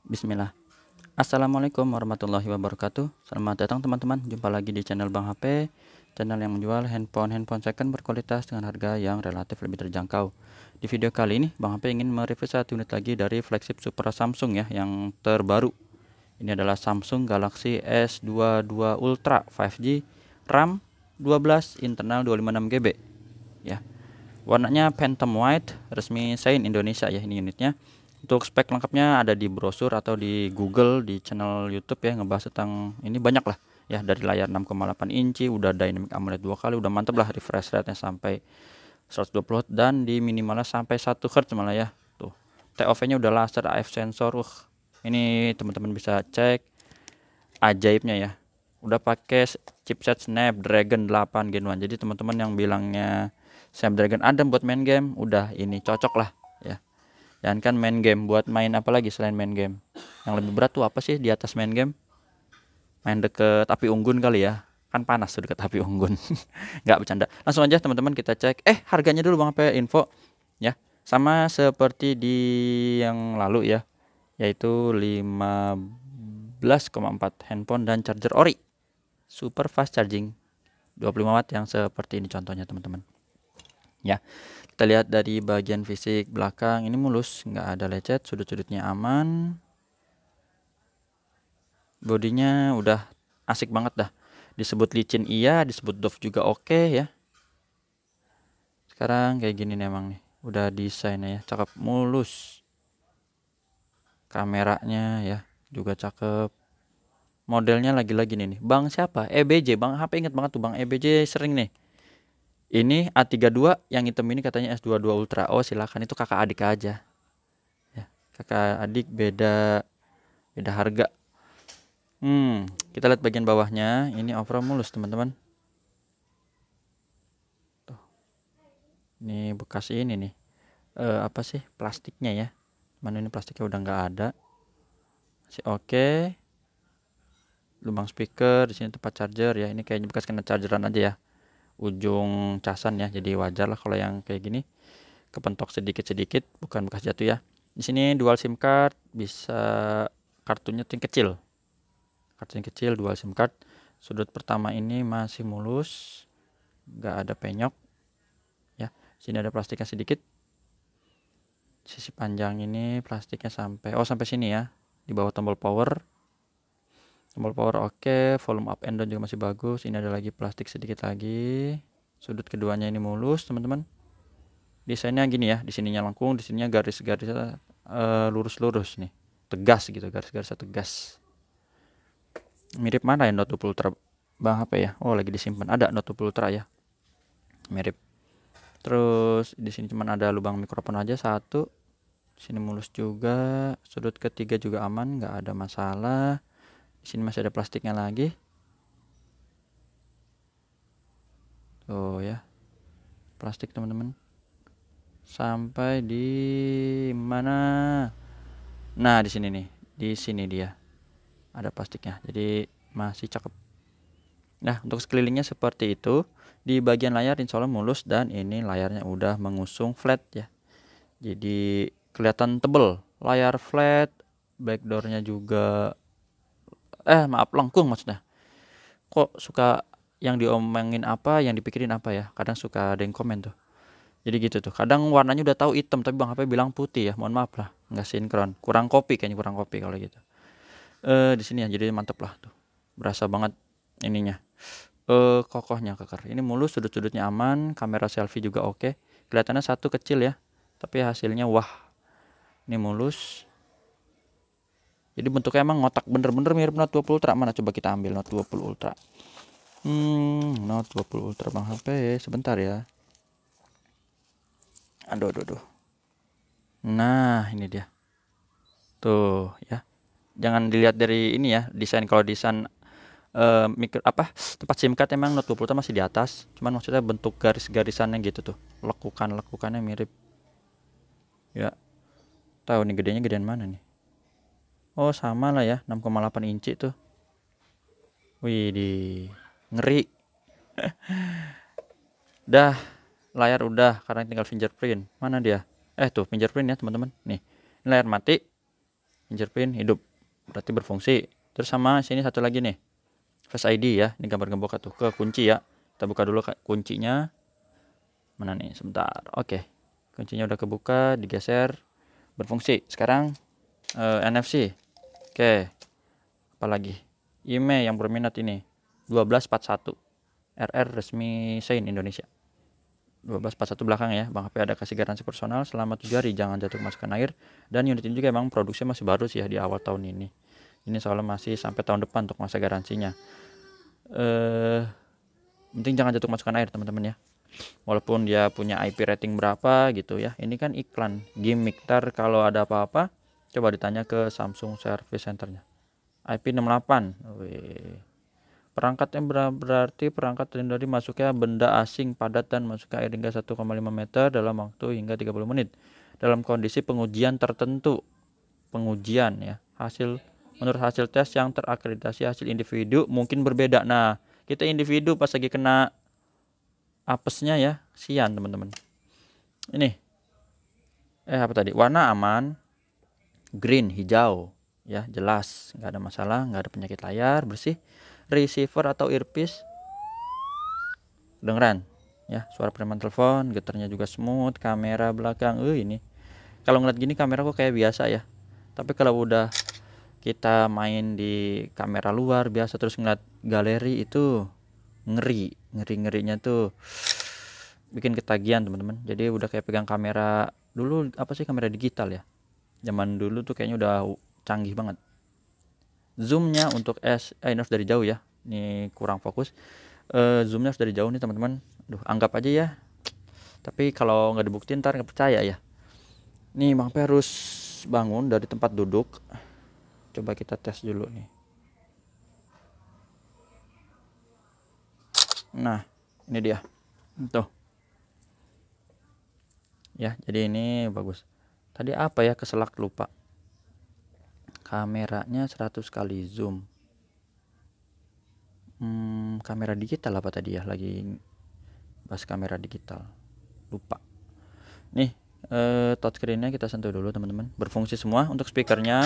Bismillah. Assalamualaikum warahmatullahi wabarakatuh. Selamat datang teman-teman. Jumpa lagi di channel Bang HP, channel yang menjual handphone second berkualitas dengan harga yang relatif lebih terjangkau. Di video kali ini Bang HP ingin mereview satu unit lagi dari flagship Super Samsung ya, yang terbaru. Ini adalah Samsung Galaxy S22 Ultra 5G, RAM 12, internal 256 GB ya. Warnanya Phantom White, resmi Sein Indonesia ya ini unitnya. Untuk spek lengkapnya ada di brosur atau di Google, di channel YouTube ya, ngebahas tentang ini banyak lah ya. Dari layar 6,8 inci, udah dynamic AMOLED 2 kali, udah mantep lah, refresh rate nya sampai 120 Hz dan di minimalnya sampai 1 Hz malah ya. Tuh, TOV-nya udah laser AF sensor. Ini teman-teman bisa cek ajaibnya ya. Udah pakai chipset Snapdragon 8 Gen 1. Jadi teman-teman yang bilangnya Snapdragon adem buat main game, udah ini cocok lah ya. Dan kan main game, buat main apa lagi selain main game? Yang lebih berat tuh apa sih di atas main game? Main deket api unggun kali ya. Kan panas tuh deket api unggun. Nggak bercanda. Langsung aja teman-teman kita cek. Harganya dulu Bang apa info ya. Sama seperti di yang lalu ya, yaitu 15,4 handphone dan charger ori. Super fast charging 25 watt yang seperti ini contohnya teman-teman. Ya, kita lihat dari bagian fisik belakang ini mulus, nggak ada lecet, sudut-sudutnya aman. Bodinya udah asik banget dah. Disebut licin iya, disebut doff juga oke ya. Sekarang kayak gini nih emang nih. Udah desainnya ya, cakep, mulus. Kameranya ya juga cakep. Modelnya lagi-lagi nih. Bang siapa? EBJ. Bang HP inget banget tuh Bang EBJ sering nih. Ini A32, yang hitam ini katanya S22 Ultra. Oh silakan, itu kakak adik aja ya. Kakak adik beda harga. Kita lihat bagian bawahnya. Ini overall mulus teman-teman. Tuh, ini bekas ini nih, apa sih plastiknya ya. Mana ini plastiknya udah nggak ada. Masih oke. Lubang speaker di sini tempat charger ya. Ini kayaknya bekas kena chargeran aja ya, ujung casan ya. Jadi wajar lah kalau yang kayak gini kepentok sedikit-sedikit, bukan bekas jatuh ya. Di sini dual SIM card, bisa kartunya yang kecil. Kartunya kecil, dual SIM card. Sudut pertama ini masih mulus, nggak ada penyok ya. Sini ada plastiknya sedikit. Sisi panjang ini plastiknya sampai sini ya. Di bawah tombol power. Tombol power oke, volume up and down juga masih bagus. Ini ada lagi plastik sedikit lagi. Sudut keduanya ini mulus, teman-teman. Desainnya gini ya, di sininya lengkung, di sininya garis-garisnya lurus-lurus nih. Tegas gitu, garis-garisnya tegas. Mirip mana ya Note 20 Ultra Bang HP ya? Oh, lagi disimpan. Ada Note 20 Ultra ya. Mirip. Terus di sini cuman ada lubang mikrofon aja satu. Sini mulus juga. Sudut ketiga juga aman, nggak ada masalah. Di sini masih ada plastiknya lagi. Tuh ya. Plastik teman-teman. Sampai di mana? Nah, di sini nih. Di sini dia. Ada plastiknya. Jadi masih cakep. Nah, untuk sekelilingnya seperti itu. Di bagian layar insya Allah mulus, dan ini layarnya udah mengusung flat ya. Jadi kelihatan tebel. Layar flat, backdoornya juga lengkung maksudnya. Kok suka yang diomongin apa, yang dipikirin apa ya? Kadang suka ada yang komen tuh. Jadi gitu tuh. Kadang warnanya udah tahu hitam tapi Bang HP bilang putih ya. Mohon maaf lah, nggak sinkron. Kurang kopi kayaknya, kurang kopi kalau gitu. Di sini ya, jadi mantep lah tuh. Berasa banget ininya. Kokohnya keker. Ini mulus, sudut-sudutnya aman, kamera selfie juga oke. Kelihatannya satu kecil ya, tapi hasilnya wah. Ini mulus. Jadi bentuknya emang ngotak, bener-bener mirip Note 20 Ultra. Mana coba kita ambil Note 20 Ultra. Note 20 Ultra Bang HP, sebentar ya. Aduh. Nah, ini dia. Tuh ya. Jangan dilihat dari ini ya, desain. Kalau desain tempat SIM card emang Note 20 masih di atas. Cuman maksudnya bentuk garis-garisannya gitu tuh. Lekukannya mirip. Ya. Tahu nih gedenya gedean mana nih? Oh, sama lah ya, 6,8 inci tuh. Wih, ngeri. Dah, layar udah, karena tinggal fingerprint. Mana dia? Tuh fingerprint ya teman-teman. Nih, ini layar mati. fingerprint hidup, berarti berfungsi. Terus sama sini satu lagi nih, Face ID ya, ini gambar gembok tuh ke kunci ya. Kita buka dulu kuncinya. Mana nih, sebentar. Oke, kuncinya udah kebuka, digeser, berfungsi. Sekarang NFC. Oke, apalagi IMEI yang berminat ini 1241 RR resmi Sein Indonesia. 1241 belakang ya, Bang HP ada kasih garansi personal selama 7 hari, jangan jatuh kemasukan air. Dan unit ini juga emang produksinya masih baru sih ya, di awal tahun ini. Ini soalnya masih sampai tahun depan untuk masa garansinya. Penting jangan jatuh kemasukan air teman-teman ya. Walaupun dia punya IP rating berapa gitu ya, ini kan iklan gimmick. Ntar kalau ada apa-apa coba ditanya ke Samsung Service Centernya. IP 68. Wih. Perangkatnya berarti perangkat terhindari masuknya benda asing padat dan masuknya air hingga 1,5 meter dalam waktu hingga 30 menit dalam kondisi pengujian tertentu. Pengujian ya, menurut hasil tes yang terakreditasi, hasil individu mungkin berbeda. Nah, kita individu pas lagi kena apesnya ya, sian teman-teman. Ini apa tadi, warna aman, green hijau ya, jelas, nggak ada masalah, nggak ada penyakit layar, bersih. Receiver atau earpiece kedengeran ya, suara pereman telepon, getarnya juga smooth. Kamera belakang ini kalau ngeliat gini kamera kok kayak biasa ya, tapi kalau udah kita main di kamera luar biasa terus ngeliat galeri itu ngerinya tuh bikin ketagihan teman-teman. Jadi udah kayak pegang kamera dulu, apa sih, kamera digital ya, zaman dulu tuh kayaknya udah canggih banget. Zoomnya untuk ini harus dari jauh ya, ini kurang fokus. Zoomnya harus dari jauh nih teman-teman. Anggap aja ya, tapi kalau nggak dibuktiin ntar nggak percaya ya. Nih Bang P harus bangun dari tempat duduk. Coba kita tes dulu nih. Nah ini dia tuh ya, jadi ini bagus. Tadi apa ya, keselak lupa. Kameranya 100 kali zoom. Kamera digital apa tadi ya, lagi bahas kamera digital, lupa. Nih touchscreennya kita sentuh dulu teman-teman, berfungsi semua. Untuk speakernya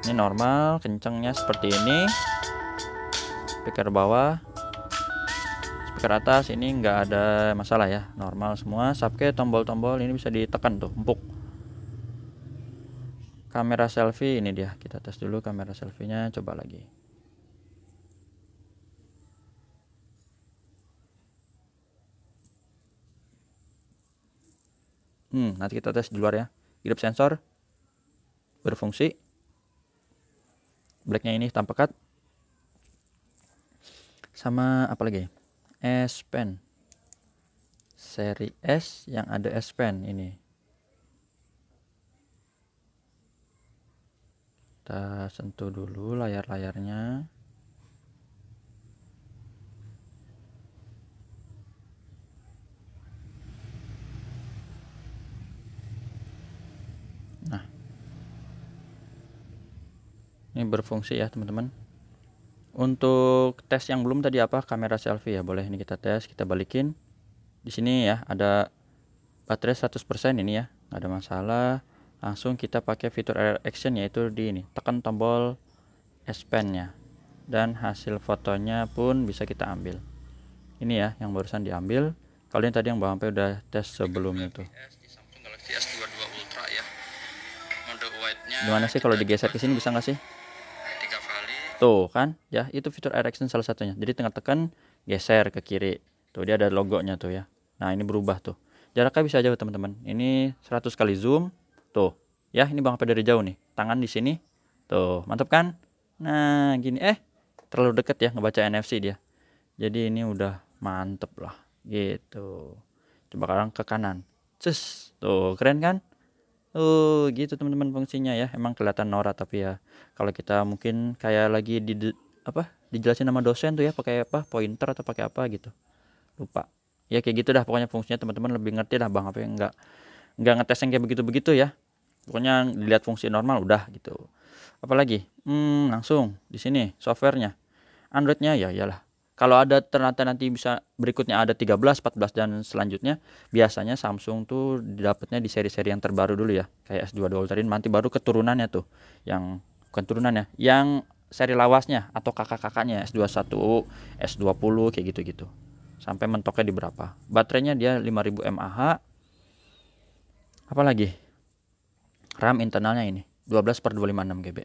ini normal, kencangnya seperti ini. Speaker bawah, speaker atas ini nggak ada masalah ya, normal semua. Subke, tombol-tombol ini bisa ditekan tuh, empuk. Kamera selfie ini dia, kita tes dulu kamera selfie-nya, coba lagi. Nanti kita tes di luar ya. Grip sensor berfungsi. Blacknya ini hitam pekat. Sama apa lagi? S Pen seri S yang ada S Pen ini. Kita sentuh dulu layar-layarnya. Nah, ini berfungsi ya teman-teman. Untuk tes yang belum tadi apa, kamera selfie ya, boleh ini kita tes, kita balikin. Di sini ya ada baterai 100% ini ya, nggak ada masalah. Langsung kita pakai fitur air action, yaitu di ini, tekan tombol S Pen nya, dan hasil fotonya pun bisa kita ambil. Ini ya yang barusan diambil. Kalau ini tadi yang Bang Sampai udah tes sebelumnya tuh. Gimana sih kalau digeser ke sini, bisa nggak sih? Tuh kan ya, itu fitur air action salah satunya. Jadi tinggal tekan, geser ke kiri, tuh dia ada logonya tuh ya. Nah ini berubah tuh, jaraknya bisa jauh teman-teman. Ini 100 kali zoom tuh ya. Ini Bang Sampai dari jauh nih, tangan di sini tuh, mantap kan. Nah gini, terlalu deket ya ngebaca NFC dia. Jadi ini udah mantep lah gitu. Coba sekarang ke kanan, tuh keren kan. Gitu teman-teman fungsinya ya. Emang kelihatan norak, tapi ya kalau kita mungkin kayak lagi dijelasin sama dosen tuh ya, pakai apa, pointer atau pakai apa gitu, lupa ya, kayak gitu dah pokoknya. Fungsinya teman-teman lebih ngerti lah Bang, apa enggak ngetes yang kayak begitu ya. Pokoknya dilihat fungsi normal udah gitu. Apalagi langsung di sini softwarenya, Androidnya ya iyalah Kalau ada ternyata nanti bisa berikutnya ada 13, 14 dan selanjutnya, biasanya Samsung tuh dapatnya di seri-seri yang terbaru dulu ya, kayak S22 Ultra ini, nanti baru keturunannya tuh, yang bukan turunannya, yang seri lawasnya atau kakak-kakaknya S21, S20 kayak gitu-gitu. Sampai mentoknya di berapa? Baterainya dia 5000 mAh. Apalagi? RAM internalnya ini 12/256 GB.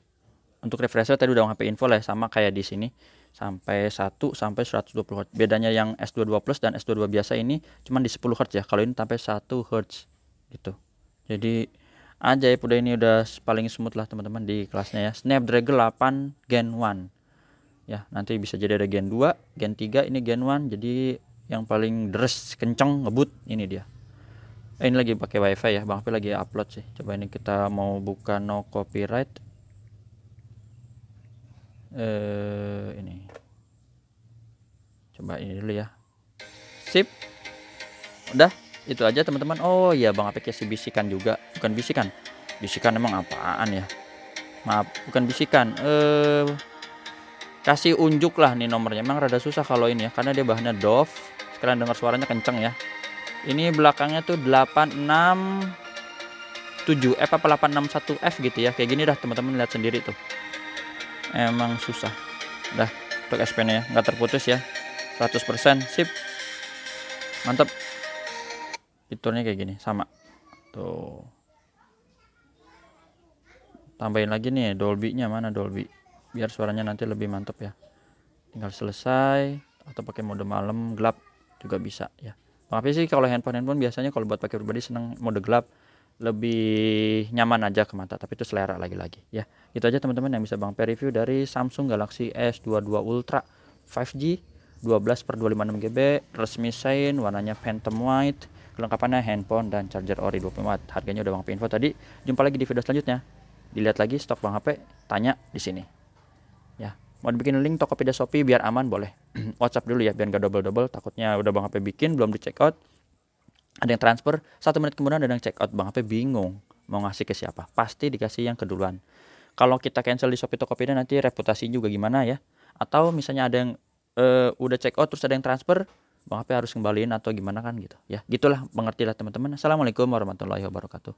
Untuk refresh rate tadi udah HP info lah, sama kayak di sini sampai 1 sampai 120 Hz. Bedanya yang S22 Plus dan S22 biasa ini cuma di 10 Hz ya. Kalau ini sampai 1 Hz gitu. Jadi ajaib, udah ini udah paling smooth lah teman-teman di kelasnya ya. Snapdragon 8 Gen 1. Ya, nanti bisa jadi ada Gen 2, Gen 3, ini Gen 1. Jadi yang paling deres kenceng ngebut ini dia. Ini lagi pakai WiFi ya. Bang P lagi upload sih. Coba ini kita mau buka no copyright. Ini coba ini dulu ya. Sip, udah itu aja teman-teman. Oh iya, Bang Apek kasih bisikan juga, bukan bisikan, bisikan emang apaan ya, maaf bukan bisikan, kasih unjuk lah nih nomornya. Emang rada susah kalau ini ya, karena dia bahannya Dove. Sekalian dengar suaranya kenceng ya. Ini belakangnya tuh 867F apa 861F gitu ya, kayak gini dah teman-teman, lihat sendiri tuh, emang susah. Dah, untuk S-Pen ya nggak terputus ya, 100%. Sip, mantap. Fiturnya kayak gini sama tuh. Tambahin lagi nih Dolby nya, mana Dolby, biar suaranya nanti lebih mantap ya. Tinggal selesai, atau pakai mode malam gelap juga bisa ya. Tapi sih kalau handphone biasanya kalau buat pakai pribadi seneng mode gelap, lebih nyaman aja ke mata, tapi itu selera lagi-lagi ya. Itu aja teman-teman yang bisa Bang P review dari Samsung Galaxy S22 Ultra 5G 12/256 GB, resmi shine, warnanya Phantom White, kelengkapannya handphone dan charger ori 20 watt. Harganya udah Bang P info tadi. Jumpa lagi di video selanjutnya. Dilihat lagi stok Bang HP, tanya di sini ya. Mau dibikin link Tokopedia Shopee biar aman boleh. WhatsApp dulu ya biar gak double-double, takutnya udah Bang HP bikin belum di check out, ada yang transfer 1 menit kemudian ada yang check out, Bang HP bingung mau ngasih ke siapa. Pasti dikasih yang keduluan. Kalau kita cancel di Shopee Tokopedia nanti reputasi juga gimana ya. Atau misalnya ada yang udah check out terus ada yang transfer, Bang HP harus kembaliin atau gimana kan gitu ya. Gitulah, mengertilah teman-teman. Assalamualaikum warahmatullahi wabarakatuh.